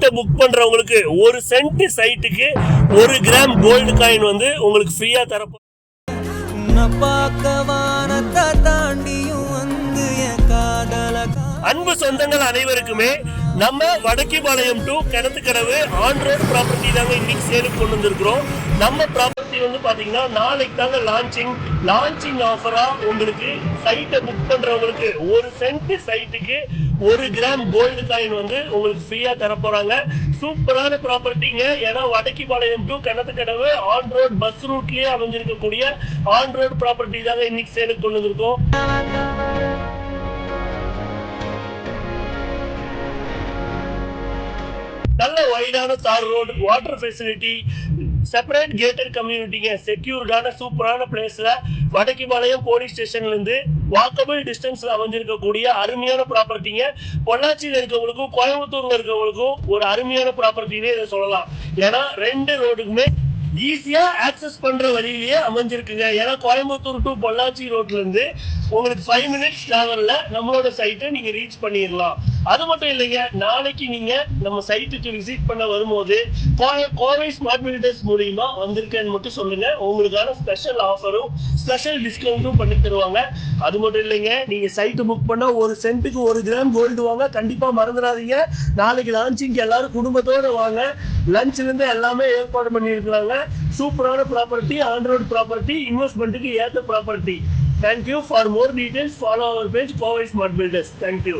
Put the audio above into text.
சைட்டை புக் பண்றவங்களுக்கு 1 சென்ட் சைட்டுக்கு 1 கிராம் கோல்டு காயின் வந்து உங்களுக்கு ஃப்ரீயா தரப்போ. அன்பு சொந்தங்கள் அனைவருக்குமே நம்ம Vadakkipalayam to Kinathukadavu on road property தாங்க இன்னைக்கு சேலுக்கு கொண்டு வந்திருக்கிறோம். நம்ம ப்ராப்பர்ட்டி வந்து பாத்தீங்கன்னா நாளைக்கு தாங்க லான்ச்சிங் ஆஃபரா உங்களுக்கு சைட்டை புக் பண்றவங்களுக்கு 1 சென்ட் சைட்டுக்கு 1 கிராம் கோல்டு காயின் வந்து உங்களுக்கு ஃப்ரீயா தர போறாங்க. சூப்பரான ப்ராப்பர்ட்டிங்க. ஏன்னா Vadakkipalayam to Kinathukadavu on road bus ரூட்லயே அமைஞ்சிருக்கக்கூடிய ஆன் ரோட் ப்ராப்பர்ட்டி தாங்க இன்னைக்கு சேலுக்கு கொண்டு வந்திருக்கோம். நல்ல வைடான தார் road, water facility, separate gated கம்யூனிட்டிங்க, செக்யூர்டான சூப்பரான பிளேஸ்ல வடக்கிபாளையம் போலீஸ் ஸ்டேஷன்ல இருந்து வாக்கபிள் டிஸ்டன்ஸ்ல அமைஞ்சிருக்கக்கூடிய அருமையான ப்ராப்பர்ட்டிங்க. பொள்ளாச்சியில இருக்கவங்களுக்கும் கோயம்புத்தூர்ல இருக்கவங்களுக்கும் ஒரு அருமையான ப்ராப்பர்ட்டினே இதை சொல்லலாம். ஏன்னா 2 ரோடுக்குமே ஈஸியா ஆக்சஸ் பண்ற வழியிலேயே அமைஞ்சிருக்குங்க. ஏன்னா கோயம்புத்தூர் டு பொள்ளாச்சி ரோட்ல இருந்து உங்களுக்கு 5 மினிட்ஸ் டிராவல்ல நம்மளோட சைட்டை நீங்க ரீச் பண்ணிடலாம். அது மட்டும் இல்லைங்க, நாளைக்கு நீங்க நம்ம சைட்டுக்கு விசிட் பண்ண வரும்போது கோவை ஸ்மார்ட் பில்டர்ஸ் மூலியமா வந்திருக்கேன்னு மட்டும் சொல்லுங்க. உங்களுக்கான ஸ்பெஷல் ஆஃபரும் ஸ்பெஷல் டிஸ்கவுண்ட்டும் பண்ணி தருவாங்க. அது மட்டும் இல்லைங்க, நீங்க சைட்டு புக் பண்ணா 1 சென்ட்டுக்கு 1 கிராம் கோல்டு வாங்க. கண்டிப்பா மறந்துடாதீங்க. நாளைக்கு லான்ச்சிங் எல்லாரும் குடும்பத்தோட வாங்க. லஞ்ச்ல இருந்து எல்லாமே ஏற்பாடு பண்ணி இருக்கிறாங்க. சூப்பரான ப்ராப்பர்ட்டி, ஆன் ரோட் ப்ராப்பர்ட்டி, இன்வெஸ்ட்மெண்ட்டுக்கு ஏற்ற property. Thank you. For more details, follow our page Powai Smart Builders. Thank you.